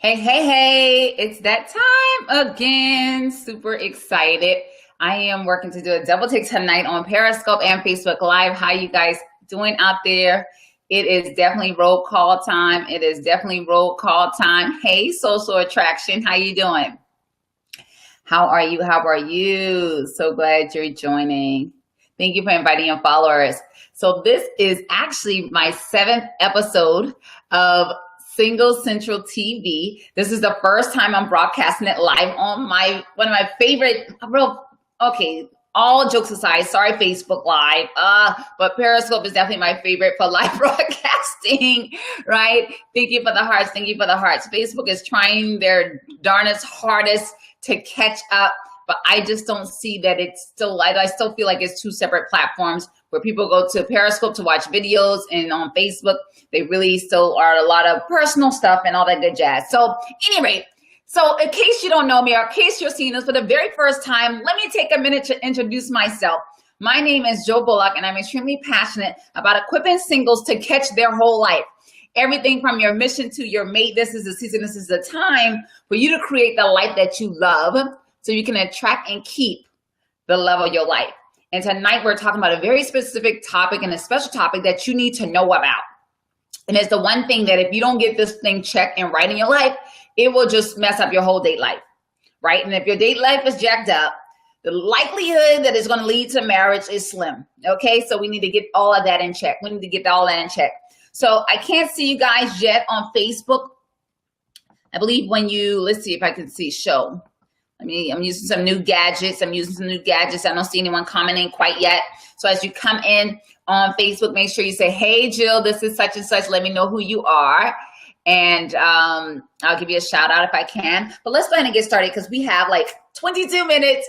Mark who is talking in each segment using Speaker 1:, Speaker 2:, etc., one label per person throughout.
Speaker 1: Hey, hey, hey, it's that time again. Super excited. I am working to do a double take tonight on Periscope and Facebook Live. How you guys doing out there? It is definitely roll call time. It is definitely roll call time. Hey, social attraction, how you doing? How are you? How are you? So glad you're joining. Thank you for inviting your followers. So this is actually my 7th episode of Single Central TV. This is the first time I'm broadcasting it live on one of my favorite, all jokes aside, sorry Facebook Live, but Periscope is definitely my favorite for live broadcasting, right? Thank you for the hearts, thank you for the hearts. Facebook is trying their darnest hardest to catch up, but I just don't see that it's still, I still feel like it's two separate platforms where people go to Periscope to watch videos, and on Facebook, they really still are a lot of personal stuff and all that good jazz. So anyway, so in case you don't know me, or in case you're seeing this for the very first time, let me take a minute to introduce myself. My name is Jo Bullock, and I'm extremely passionate about equipping singles to catch their whole life. Everything from your mission to your mate. This is the season, this is the time for you to create the life that you love so you can attract and keep the love of your life. And tonight we're talking about a very specific topic and a special topic that you need to know about. And it's the one thing that if you don't get this thing checked and right in your life, it will just mess up your whole date life, right? And if your date life is jacked up, the likelihood that it's going to lead to marriage is slim, okay? So we need to get all of that in check. We need to get all that in check. So I can't see you guys yet on Facebook. I believe when you, let's see if I can see show. I'm using some new gadgets. I don't see anyone commenting quite yet. So as you come in on Facebook, make sure you say, hey, Jill, this is such and such. Let me know who you are. And I'll give you a shout out if I can. But let's go ahead and get started because we have like 22 minutes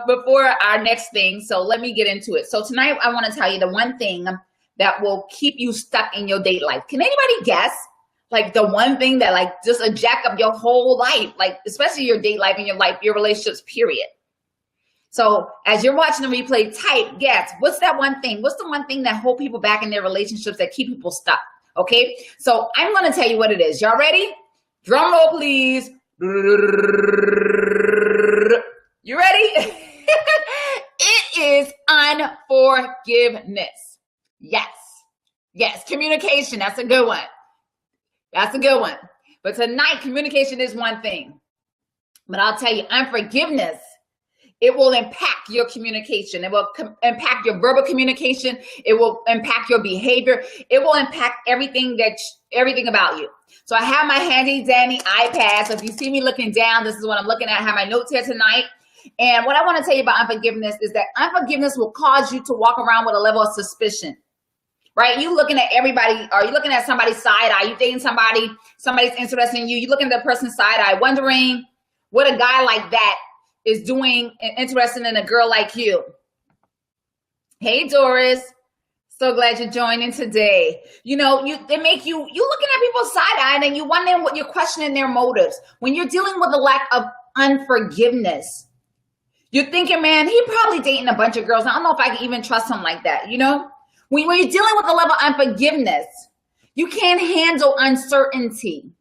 Speaker 1: before our next thing. So let me get into it. So tonight I want to tell you the one thing that will keep you stuck in your date life. Can anybody guess? Like the one thing that like just jack up your whole life, like especially your date life and your relationships, period. So as you're watching the replay, type, guess, what's that one thing? What's the one thing that hold people back in their relationships that keep people stuck? Okay, so I'm going to tell you what it is. Y'all ready? Drum roll, please. You ready? It is unforgiveness. Yes, communication. That's a good one. But tonight, communication is one thing. But I'll tell you, unforgiveness, it will impact your communication. It will impact your verbal communication. It will impact your behavior. It will impact everything about you. So I have my handy dandy iPad. So if you see me looking down, this is what I'm looking at. I have my notes here tonight. And what I want to tell you about unforgiveness is that unforgiveness will cause you to walk around with a level of suspicion. Right? You looking at everybody, or you looking at somebody's side eye, you dating somebody's interested in you, you looking at the person's side eye, wondering what a guy like that is doing and interested in a girl like you. Hey, Doris. So glad you're joining today. You know, you looking at people's side eye and you wondering what you're questioning their motives. When you're dealing with a lack of unforgiveness, you're thinking, man, he probably dating a bunch of girls. I don't know if I can even trust him like that, you know? When you're dealing with a level of unforgiveness, you can't handle uncertainty.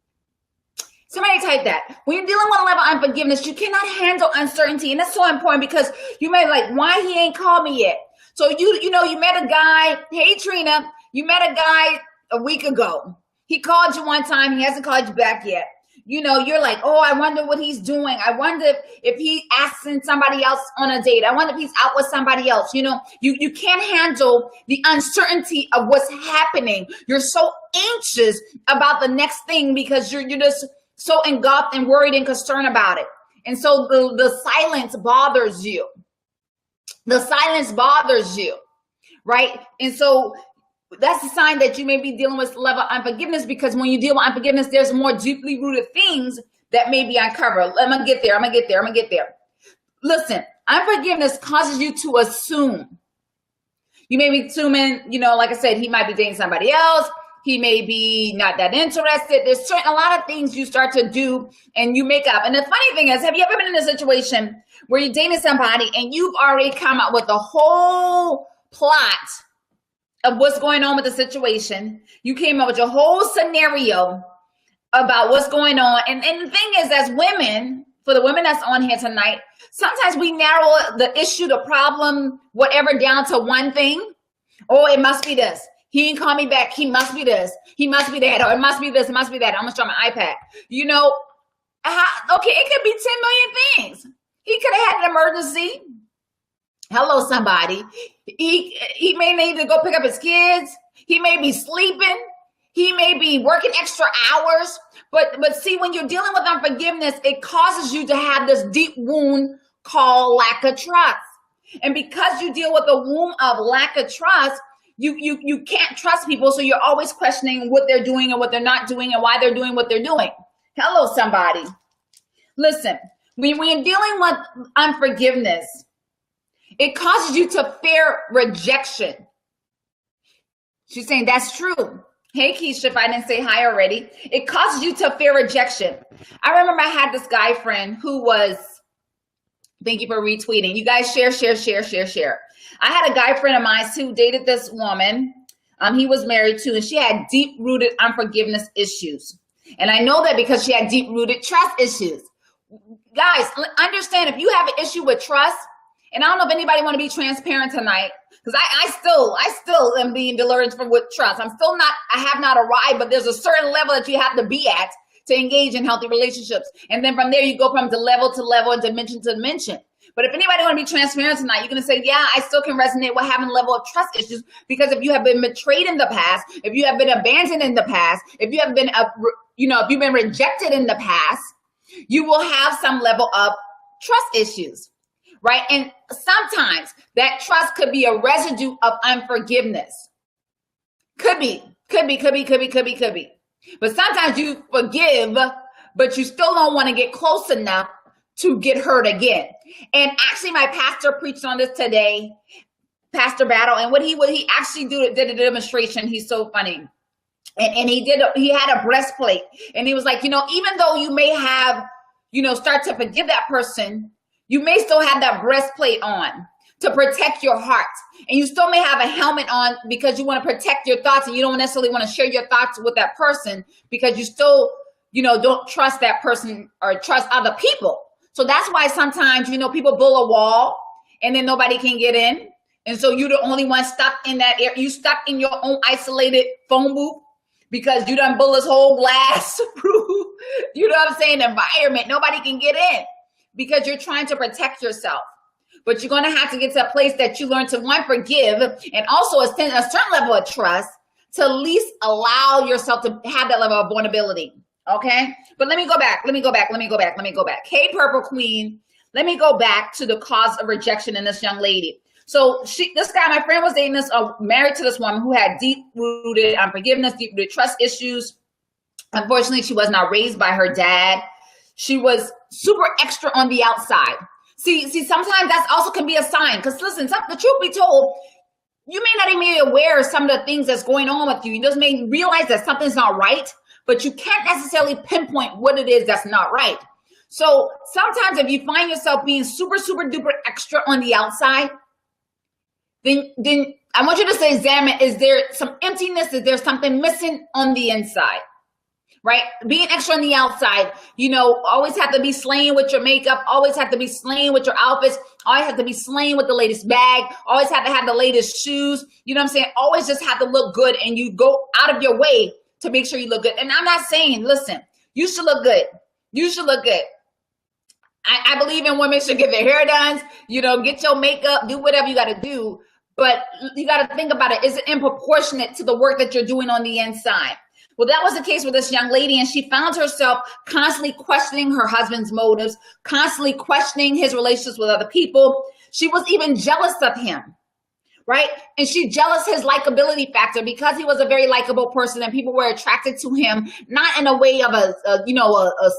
Speaker 1: Somebody type that. When you're dealing with a level of unforgiveness, you cannot handle uncertainty. And that's so important because you may be like, why he ain't called me yet? So you met a guy. Hey, Trina, you met a guy a week ago. He called you one time. He hasn't called you back yet. You know, you're like, oh, I wonder what he's doing. I wonder if he asking somebody else on a date. I wonder if he's out with somebody else. You know, you can't handle the uncertainty of what's happening. You're so anxious about the next thing because you're just so engulfed and worried and concerned about it. And so the silence bothers you. The silence bothers you, right? And so that's a sign that you may be dealing with level of unforgiveness, because when you deal with unforgiveness, there's more deeply rooted things that may be uncovered. I'm gonna get there. Listen, unforgiveness causes you to assume. You may be assuming, like I said, he might be dating somebody else. He may be not that interested. There's a lot of things you start to do and you make up. And the funny thing is, have you ever been in a situation where you're dating somebody and you've already come up with a whole plot of what's going on with the situation? You came up with your whole scenario about what's going on. And the thing is, as women, for the women that's on here tonight, sometimes we narrow the issue, the problem, whatever, down to one thing. Oh, it must be this. He didn't call me back. He must be this. He must be that. Or it must be this. It must be that. I'm going to show my iPad. Okay, it could be 10 million things. He could have had an emergency. Hello, somebody. He may need to go pick up his kids. He may be sleeping. He may be working extra hours. But see, when you're dealing with unforgiveness, it causes you to have this deep wound called lack of trust. And because you deal with the wound of lack of trust, you can't trust people. So you're always questioning what they're doing and what they're not doing and why they're doing what they're doing. Hello, somebody. Listen, when we're dealing with unforgiveness, it causes you to fear rejection. She's saying that's true. Hey, Keisha, if I didn't say hi already, it causes you to fear rejection. I remember I had this guy friend who was, thank you for retweeting. You guys share. I had a guy friend of mine who dated this woman. He was married to, and she had deep-rooted unforgiveness issues. And I know that because she had deep-rooted trust issues. Guys, understand, if you have an issue with trust, and I don't know if anybody want to be transparent tonight, because I still am being delirious with trust. I have not arrived, but there's a certain level that you have to be at to engage in healthy relationships. And then from there, you go from level to level and dimension to dimension. But if anybody want to be transparent tonight, you're going to say, yeah, I still can resonate with having a level of trust issues, because if you have been betrayed in the past, if you have been abandoned in the past, if you have been, if you've been rejected in the past, you will have some level of trust issues, right? And sometimes that trust could be a residue of unforgiveness. Could be. But sometimes you forgive, but you still don't want to get close enough to get hurt again. And actually, my pastor preached on this today, Pastor Battle, and what he actually did a demonstration. He's so funny. And he had a breastplate, and he was like, even though you may have, start to forgive that person, you may still have that breastplate on to protect your heart. And you still may have a helmet on because you want to protect your thoughts, and you don't necessarily want to share your thoughts with that person because you still, don't trust that person or trust other people. So that's why sometimes, people build a wall and then nobody can get in. And so you're the only one stuck in that area. You stuck in your own isolated phone booth because you done build this whole glass proof, environment. Nobody can get in because you're trying to protect yourself. But you're going to have to get to a place that you learn to, one, forgive, and also a certain level of trust to at least allow yourself to have that level of vulnerability. Okay? But let me go back. Hey, Purple Queen, let me go back to the cause of rejection in this young lady. So this guy, my friend, was dating this, married to this woman who had deep-rooted unforgiveness, deep-rooted trust issues. Unfortunately, she was not raised by her dad. She was super extra on the outside. See, sometimes that also can be a sign. Because listen, the truth be told, you may not even be aware of some of the things that's going on with you. You just may realize that something's not right, but you can't necessarily pinpoint what it is that's not right. So sometimes if you find yourself being super, super duper extra on the outside, then I want you to examine, is there some emptiness? Is there something missing on the inside? Right? Being extra on the outside, always have to be slaying with your makeup, always have to be slaying with your outfits, always have to be slaying with the latest bag, always have to have the latest shoes. You know what I'm saying? Always just have to look good, and you go out of your way to make sure you look good. And I'm not saying, listen, you should look good. You should look good. I believe in women should get their hair done, get your makeup, do whatever you got to do. But you got to think about it. Is it in proportionate to the work that you're doing on the inside? Well, that was the case with this young lady, and she found herself constantly questioning her husband's motives, constantly questioning his relationships with other people. She was even jealous of him, right? And she jealous his likability factor because he was a very likable person, and people were attracted to him, not in a way of a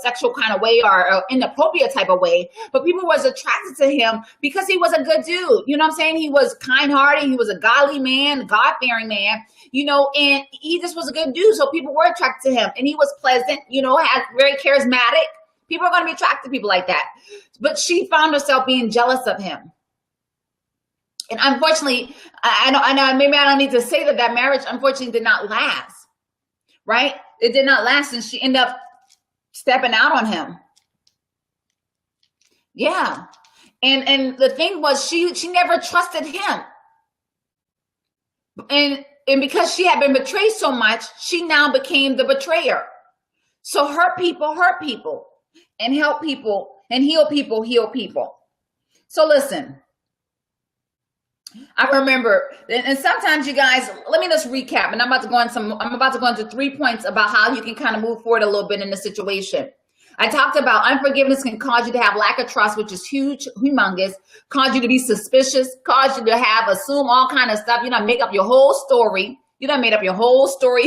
Speaker 1: sexual kind of way or an inappropriate type of way, but people was attracted to him because he was a good dude. You know what I'm saying? He was kind-hearted. He was a godly man, God-fearing man, and he just was a good dude. So people were attracted to him, and he was pleasant, had very charismatic. People are going to be attracted to people like that. But she found herself being jealous of him. And unfortunately, maybe I don't need to say that marriage, unfortunately, did not last, right? It did not last. And she ended up stepping out on him. Yeah. And the thing was, she never trusted him. And because she had been betrayed so much, she now became the betrayer. So hurt people, and help people, and heal people, heal people. So listen, I remember, and sometimes you guys, let me just recap, and I'm about to go into 3 points about how you can kind of move forward a little bit in the situation. I talked about unforgiveness can cause you to have lack of trust, which is huge, humongous, cause you to be suspicious, cause you to assume all kind of stuff. You done make up your whole story. You done made up your whole story.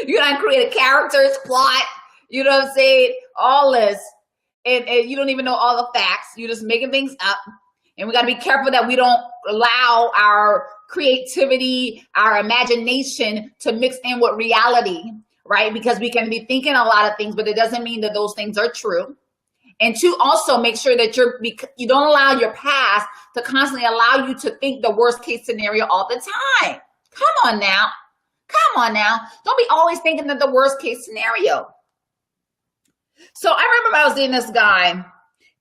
Speaker 1: You done created characters, plot, you know what I'm saying? All this. And you don't even know all the facts. You're just making things up. And we got to be careful that we don't allow our creativity, our imagination to mix in with reality, right? Because we can be thinking a lot of things, but it doesn't mean that those things are true. And two, also make sure that you don't allow your past to constantly allow you to think the worst case scenario all the time. Come on now. Don't be always thinking that the worst case scenario. So I remember I was dating this guy,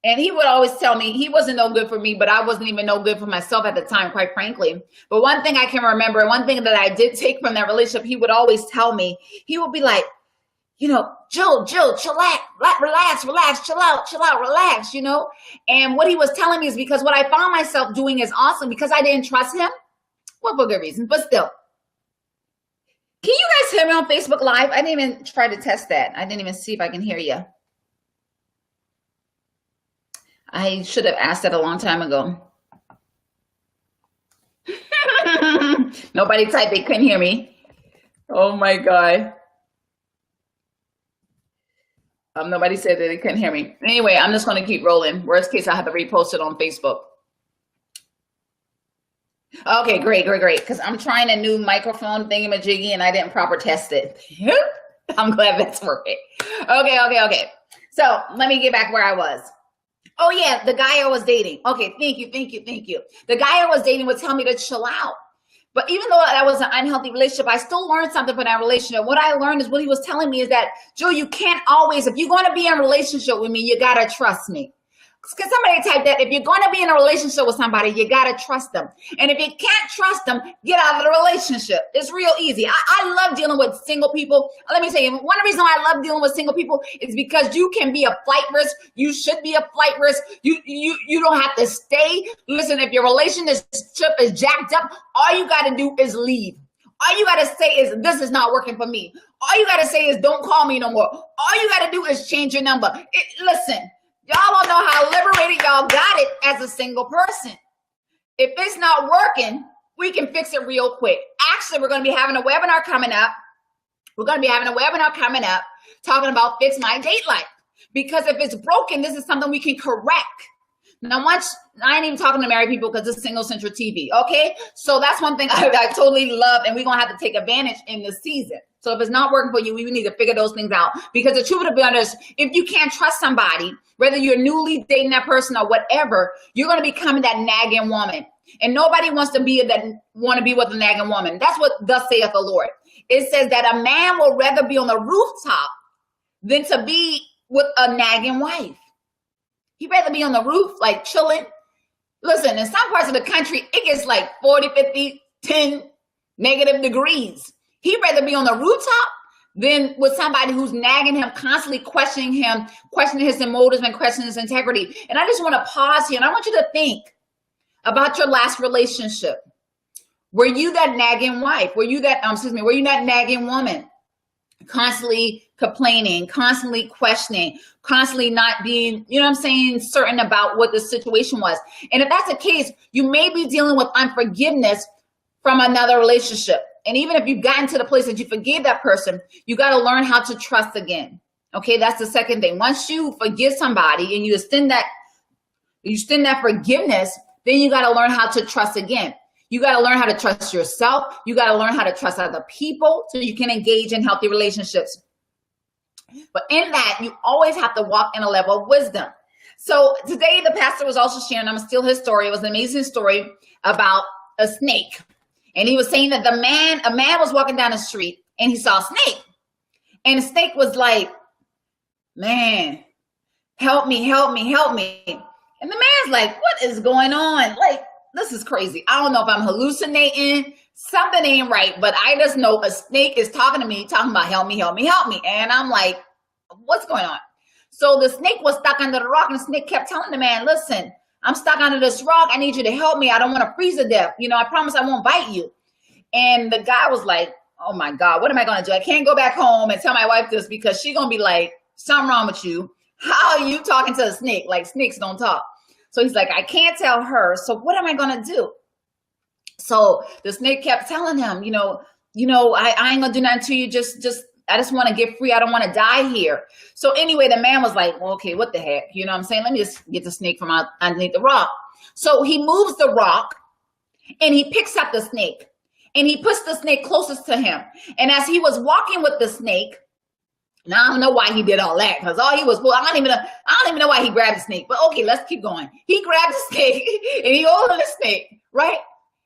Speaker 1: and he would always tell me he wasn't no good for me, but I wasn't even no good for myself at the time, quite frankly. But one thing I can remember, one thing that I did take from that relationship, he would always tell me, he would be like, you know, Jill, chillax, relax, chill out, relax, you know? And what he was telling me is because what I found myself doing is awesome because I didn't trust him. Well, for good reason, but still. Can you guys hear me on Facebook Live? I didn't even try to test that. I didn't even see if I can hear you. I should have asked that a long time ago. Nobody typed they couldn't hear me. Oh my God. Nobody said that they couldn't hear me. Anyway, I'm just going to keep rolling. Worst case, I have to repost it on Facebook. Okay, great. Because I'm trying a new microphone thingamajiggy and I didn't proper test it. I'm glad that's working. Okay. So let me get back where I was. Oh yeah, the guy I was dating. Okay, thank you. The guy I was dating would tell me to chill out. But even though that was an unhealthy relationship, I still learned something from that relationship. What I learned is what he was telling me is that, Joe, you can't always, if you're going to be in a relationship with me, you got to trust me. Because somebody typed that, if you're going to be in a relationship with somebody, you got to trust them. And if you can't trust them, get out of the relationship. It's real easy. I love dealing with single people. Let me tell you, one reason I love dealing with single people is because you can be a flight risk. You should be a flight risk. You don't have to stay. Listen, if your relationship is jacked up, all you got to do is leave. All you got to say is, this is not working for me. All you got to say is, don't call me no more. All you got to do is change your number. Listen. Y'all don't know how liberated y'all got it as a single person. If it's not working, we can fix it real quick. Actually, we're going to be having a webinar coming up. Talking about Fix My Date Life. Because if it's broken, this is something we can correct. Now, I ain't even talking to married people because it's single-centric TV, okay? So that's one thing I totally love, and we're going to have to take advantage in this season. So if it's not working for you, we need to figure those things out. Because the truth of the matter is, if you can't trust somebody, whether you're newly dating that person or whatever, you're going to become that nagging woman. And nobody wants to be with a nagging woman. That's what thus saith the Lord. It says that a man will rather be on the rooftop than to be with a nagging wife. He'd rather be on the roof, like chilling. Listen, in some parts of the country, it gets like 40, 50, 10 negative degrees. He'd rather be on the rooftop than with somebody who's nagging him, constantly questioning his motives and questioning his integrity. And I just want to pause here and I want you to think about your last relationship. Were you that nagging wife? Were you that nagging woman? Constantly complaining, constantly questioning, constantly not being, certain about what the situation was. And if that's the case, you may be dealing with unforgiveness from another relationship. And even if you've gotten to the place that you forgave that person, you got to learn how to trust again. Okay, that's the second thing. Once you forgive somebody and you extend that forgiveness, then you got to learn how to trust again. You got to learn how to trust yourself. You got to learn how to trust other people so you can engage in healthy relationships. But in that, you always have to walk in a level of wisdom. So today, the pastor was also sharing, I'm going to steal his story. It was an amazing story about a snake. And he was saying that a man was walking down the street and he saw a snake. And the snake was like, man, help me, help me, help me. And the man's like, what is going on? Like, this is crazy. I don't know if I'm hallucinating. Something ain't right, but I just know a snake is talking to me, talking about help me, help me, help me. And I'm like, what's going on? So the snake was stuck under the rock, and the snake kept telling the man, listen, I'm stuck under this rock. I need you to help me. I don't want to freeze to death. I promise I won't bite you. And the guy was like, oh my God, what am I going to do? I can't go back home and tell my wife this because she's going to be like, something wrong with you. How are you talking to a snake? Like, snakes don't talk. So he's like, I can't tell her. So what am I going to do? So the snake kept telling him, I ain't going to do nothing to you. I just want to get free. I don't want to die here. So anyway, the man was like, well, okay, what the heck? You know what I'm saying? Let me just get the snake from underneath the rock. So he moves the rock and he picks up the snake and he puts the snake closest to him. And as he was walking with the snake, now I don't know why he did all that because all he was, I don't even know why he grabbed the snake, but okay, let's keep going. He grabbed the snake and he holding the snake, right?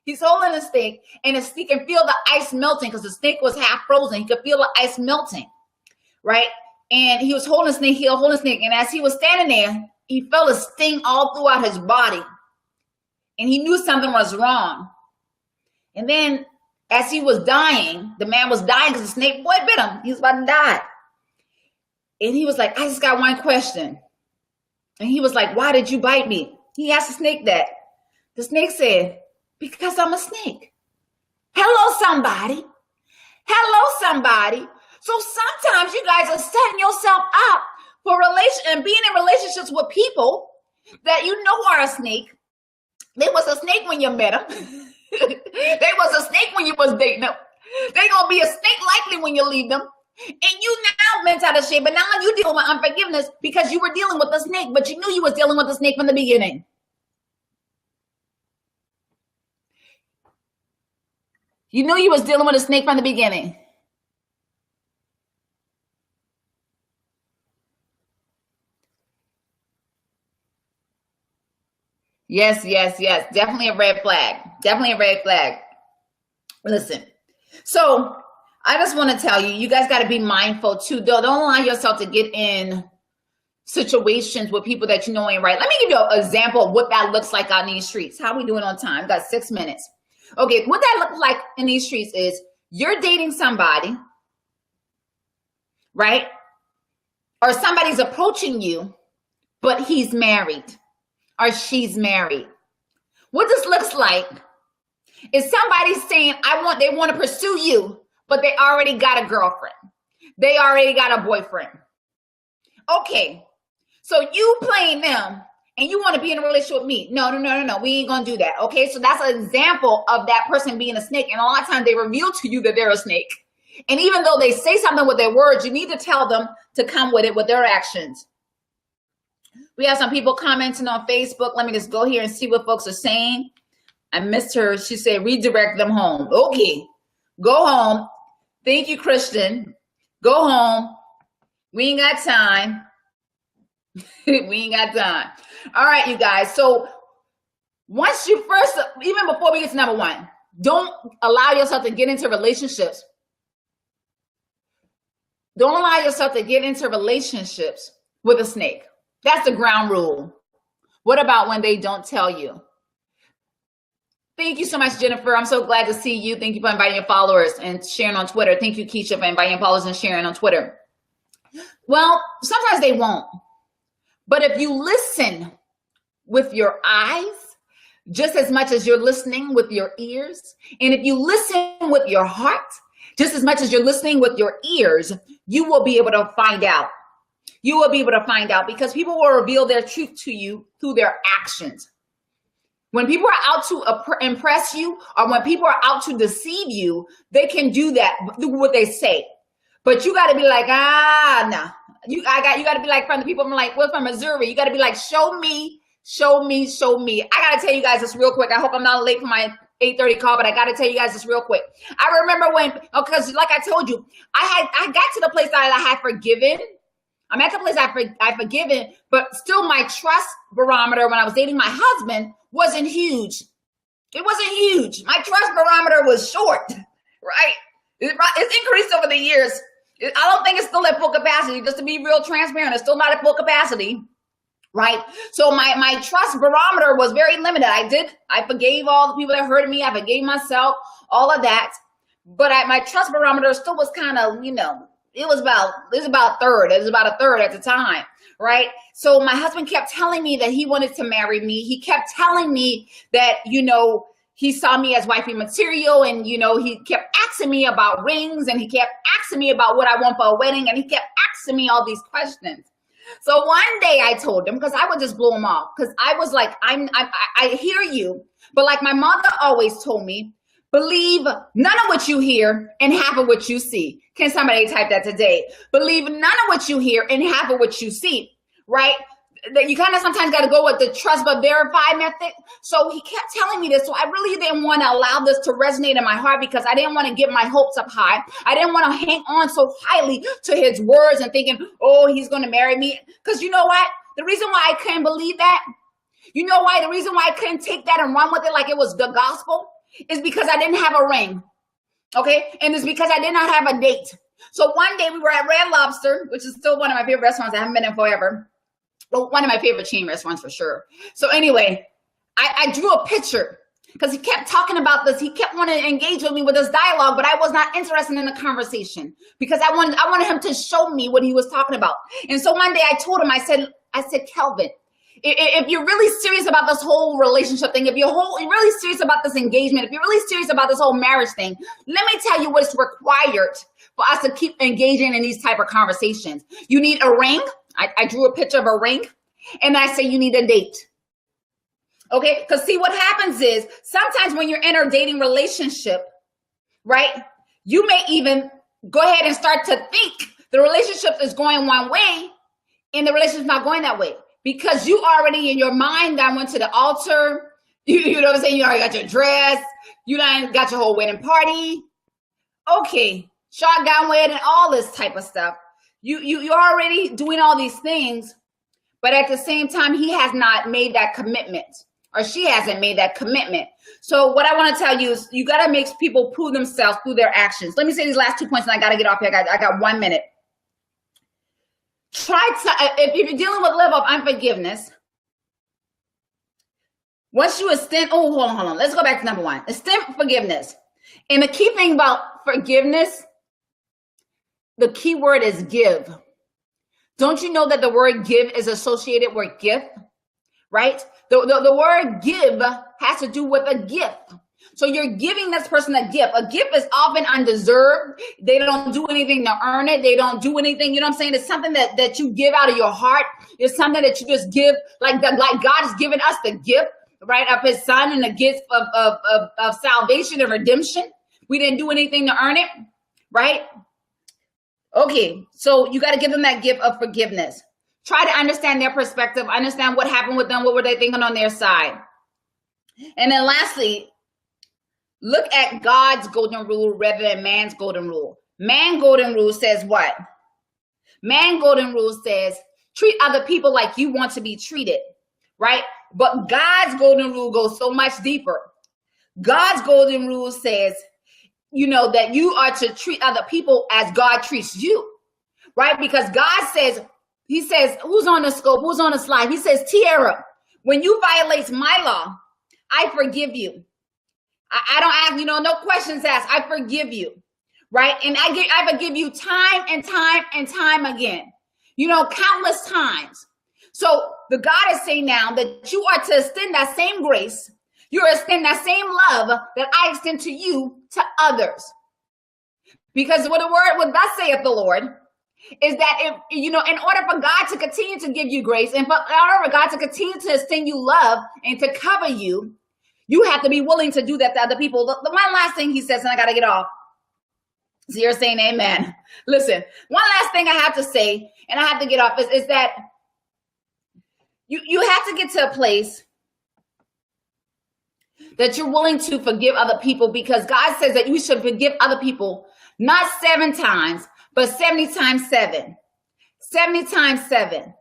Speaker 1: He's holding the snake and he can feel the ice melting because the snake was half frozen. He could feel the ice melting, right? And he was holding the snake, and as he was standing there, he felt a sting all throughout his body. And he knew something was wrong. And then as he was dying, the man was dying because the snake boy bit him. He was about to die. And he was like, I just got one question. And he was like, why did you bite me? He asked the snake that. The snake said, because I'm a snake. Hello, somebody. Hello, somebody. So sometimes you guys are setting yourself up for being in relationships with people that you know are a snake. There was a snake when you met them. There was a snake when you was dating them. They're going to be a snake likely when you leave them. And you now bent out of shape, but now you deal with unforgiveness because you were dealing with a snake, but you knew you was dealing with a snake from the beginning. You knew you was dealing with a snake from the beginning. Yes. Definitely a red flag. Definitely a red flag. Listen. So I just want to tell you, you guys got to be mindful too. Don't allow yourself to get in situations with people that you know ain't right. Let me give you an example of what that looks like on these streets. How are we doing on time? Got 6 minutes. Okay, what that looks like in these streets is you're dating somebody, right? Or somebody's approaching you, but he's married or she's married. What this looks like is somebody saying, they want to pursue you, but they already got a girlfriend. They already got a boyfriend. Okay, so you playing them and you want to be in a relationship with me. No. We ain't going to do that. Okay, so that's an example of that person being a snake. And a lot of times they reveal to you that they're a snake. And even though they say something with their words, you need to tell them to come with it with their actions. We have some people commenting on Facebook. Let me just go here and see what folks are saying. I missed her. She said, redirect them home. Okay, go home. Thank you, Christian. Go home. We ain't got time. We ain't got time. All right, you guys. So once you first, even before we get to number one, don't allow yourself to get into relationships. Don't allow yourself to get into relationships with a snake. That's the ground rule. What about when they don't tell you? Thank you so much, Jennifer. I'm so glad to see you. Thank you for inviting your followers and sharing on Twitter. Thank you, Keisha, for inviting your followers and sharing on Twitter. Well, sometimes they won't. But if you listen with your eyes, just as much as you're listening with your ears, and if you listen with your heart, just as much as you're listening with your ears, you will be able to find out. You will be able to find out because people will reveal their truth to you through their actions. When people are out to impress you or when people are out to deceive you, they can do that through what they say. But you got to be like, nah. You got to be like from the people we're from Missouri. You got to be like, show me. I got to tell you guys this real quick. I hope I'm not late for my 8:30 call, but I got to tell you guys this real quick. I remember because like I told you, I got to the place that I had forgiven. I'm at the place I forgiven, but still my trust barometer when I was dating my husband wasn't huge. It wasn't huge. My trust barometer was short, right? It's increased over the years. I don't think it's still at full capacity. Just to be real transparent, it's still not at full capacity. Right. So my trust barometer was very limited. I forgave all the people that hurt me. I forgave myself, all of that. But my trust barometer still was kind of, it was about a third. It was about a third at the time. Right. So my husband kept telling me that he wanted to marry me. He kept telling me that, he saw me as wifey material, and, he kept asking me about rings, and he kept asking me about what I want for a wedding. And he kept asking me all these questions. So one day I told him, because I would just blow him off, because I was like, I hear you, but like my mother always told me, believe none of what you hear and half of what you see. Can somebody type that today? Believe none of what you hear and half of what you see, right? That you kind of sometimes got to go with the trust but verify method. So he kept telling me this. So I really didn't want to allow this to resonate in my heart, because I didn't want to get my hopes up high. I didn't want to hang on so highly to his words and thinking, oh, he's going to marry me. Because you know what? The reason why I couldn't believe that, you know why? The reason why I couldn't take that and run with it like it was the gospel is because I didn't have a ring. Okay. And it's because I did not have a date. So one day we were at Red Lobster, which is still one of my favorite restaurants. I haven't been in forever. Well, one of my favorite chain restaurants for sure. So anyway, I drew a picture because he kept talking about this. He kept wanting to engage with me with this dialogue, but I was not interested in the conversation because I wanted him to show me what he was talking about. And so one day I told him, I said, Kelvin, if you're really serious about this whole relationship thing, if you're really serious about this engagement, if you're really serious about this whole marriage thing, let me tell you what's required for us to keep engaging in these type of conversations. You need a ring. I drew a picture of a ring, and I say you need a date. Okay, because see what happens is sometimes when you're in a dating relationship, right, you may even go ahead and start to think the relationship is going one way and the relationship's not going that way because you already in your mind that went to the altar. You know what I'm saying? You already got your dress. You done got your whole wedding party. Okay, shotgun wedding, all this type of stuff. You're already doing all these things, but at the same time, he has not made that commitment, or she hasn't made that commitment. So what I want to tell you is you got to make people prove themselves through their actions. Let me say these last 2 points, and I got to get off here. I got 1 minute. If you're dealing with level of unforgiveness, once you extend, hold on. Let's go back to number 1. Extend forgiveness. And the key thing about forgiveness, the key word is give. Don't you know that the word give is associated with gift, right? The word give has to do with a gift. So you're giving this person a gift. A gift is often undeserved. They don't do anything to earn it. They don't do anything. You know what I'm saying? It's something that you give out of your heart. It's something that you just give, like God has given us the gift, right, of his son and the gift of salvation and redemption. We didn't do anything to earn it, right? Okay, so you got to give them that gift of forgiveness. Try to understand their perspective, understand what happened with them, what were they thinking on their side. And then lastly, look at God's golden rule rather than man's golden rule. Man golden rule says what? Man golden rule says treat other people like you want to be treated, right? But God's golden rule goes so much deeper. God's golden rule says, that you are to treat other people as God treats you, right? Because God says, he says, who's on the scope? Who's on the slide? He says, Tiara, when you violate my law, I forgive you. I don't ask, no questions asked. I forgive you, right? And I forgive you time and time and time again, countless times. So the God is saying now that you are to extend that same grace. You extend that same love that I extend to you to others. Because what the word, thus saith the Lord, is that if, in order for God to continue to give you grace and in order for God to continue to extend you love and to cover you, you have to be willing to do that to other people. The one last thing he says, and I got to get off. So you're saying amen. Listen, one last thing I have to say, and I have to get off, is that you have to get to a place that you're willing to forgive other people, because God says that you should forgive other people, not 7 times, but 70 times 7. 70 times 7.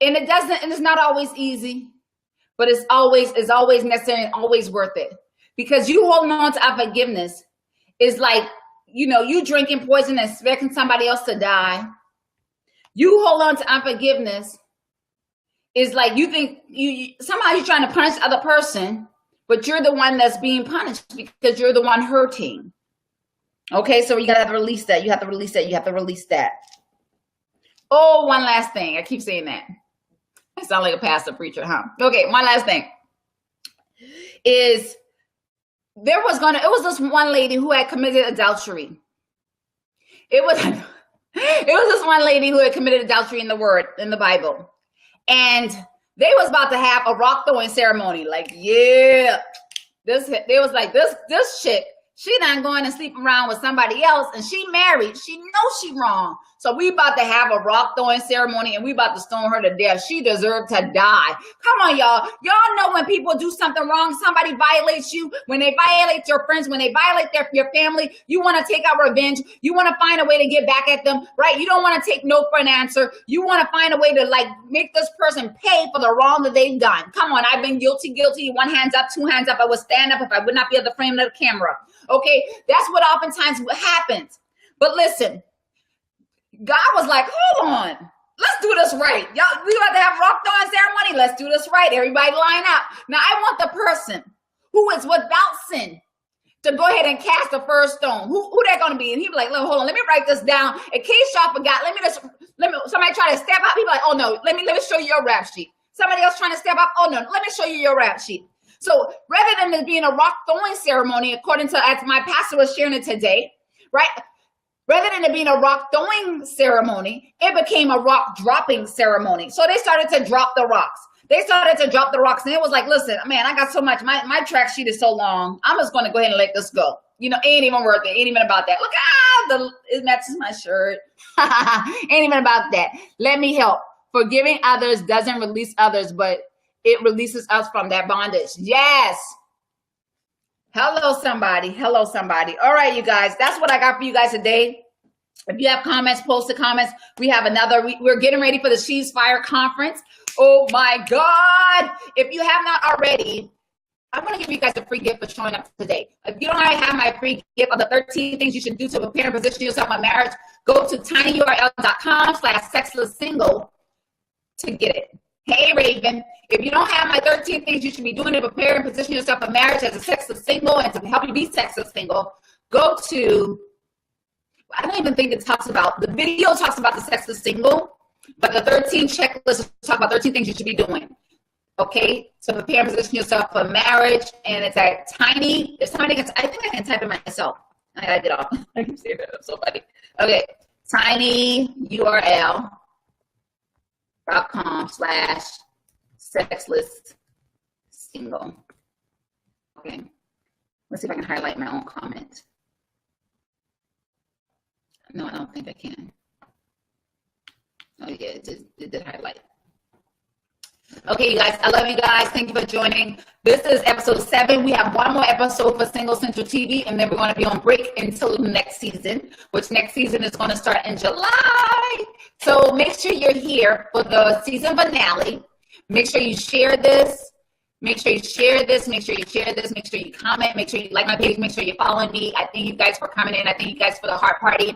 Speaker 1: And it's not always easy, but it's always necessary and always worth it. Because you holding on to unforgiveness is like you drinking poison and expecting somebody else to die. You hold on to unforgiveness. It's like you think somehow you're trying to punish the other person, but you're the one that's being punished because you're the one hurting. Okay, so you gotta have to release that. You have to release that. You have to release that. Oh, one last thing. I keep saying that. I sound like a pastor preacher, huh? Okay, one last thing is it was this one lady who had committed adultery. It was this one lady who had committed adultery in the Bible. And they was about to have a rock throwing ceremony. Like, yeah, they was like, this chick, she not going to sleep around with somebody else, and she married. She knows she wrong. So we about to have a rock throwing ceremony, and we about to stone her to death. She deserved to die. Come on, y'all. Y'all know when people do something wrong, somebody violates you, when they violate your friends, when they violate your family, you want to take out revenge. You want to find a way to get back at them, right? You don't want to take no for an answer. You want to find a way to like make this person pay for the wrong that they've done. Come on, I've been guilty. One hands up, two hands up. I would stand up if I would not be at the frame of the camera. Okay, that's what oftentimes happens. But listen, God was like, hold on, let's do this right. Y'all, we about to have rock throwing ceremony. Let's do this right. Everybody line up. Now I want the person who is without sin to go ahead and cast the first stone. Who that gonna be? And he be like, hold on, let me write this down. In case y'all forgot, let me somebody try to step up. He be like, oh no, let me show you your rap sheet. Somebody else trying to step up. Oh no, let me show you your rap sheet. So rather than it being a rock throwing ceremony, according to as my pastor was sharing it today, right? Rather than it being a rock throwing ceremony, it became a rock dropping ceremony. So they started to drop the rocks. And it was like, listen, man, I got so much. My track sheet is so long. I'm just going to go ahead and let this go. It ain't even worth it. Ain't even about that. Look, it matches my shirt. Ain't even about that. Let me help. Forgiving others doesn't release others, but it releases us from that bondage. Yes. Hello, somebody. All right, you guys. That's what I got for you guys today. If you have comments, post the comments. We have we're getting ready for the She's Fire Conference. Oh, my God. If you have not already, I'm going to give you guys a free gift for showing up today. If you don't already have my free gift of the 13 things you should do to prepare and position yourself for marriage, go to tinyurl.com/sexlesssingle to get it. Hey, Raven, if you don't have my 13 things you should be doing to prepare and position yourself for marriage as a sexless single and to help you be sexless single, go to, I don't even think the video talks about the sexless single, but the 13 checklists talk about 13 things you should be doing. Okay, so prepare and position yourself for marriage, and it's at I think I can type it myself. I gotta get off. I can see it. That's so funny. Okay, tinyurl.com/sexless-single. Okay, let's see if I can highlight my own comment. No, I don't think I can. Oh yeah, it did highlight. Okay, you guys, I love you guys. Thank you for joining. This is episode 7. We have one more episode for Single Central TV, and then we're going to be on break until next season, which next season is going to start in July. So make sure you're here for the season finale. Make sure you share this. Make sure you share this. Make sure you share this. Make sure you comment. Make sure you like my page. Make sure you're following me. I thank you guys for coming in. I thank you guys for the heart party.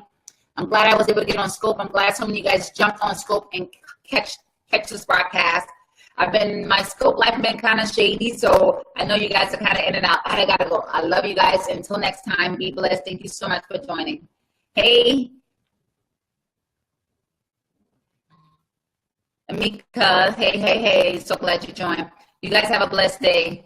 Speaker 1: I'm glad I was able to get on Scope. I'm glad so many of you guys jumped on Scope and catch this broadcast. My Scope life has been kind of shady, so I know you guys are kind of in and out. I gotta go. I love you guys. Until next time, be blessed. Thank you so much for joining. Hey, Amika. Hey. So glad you joined. You guys have a blessed day.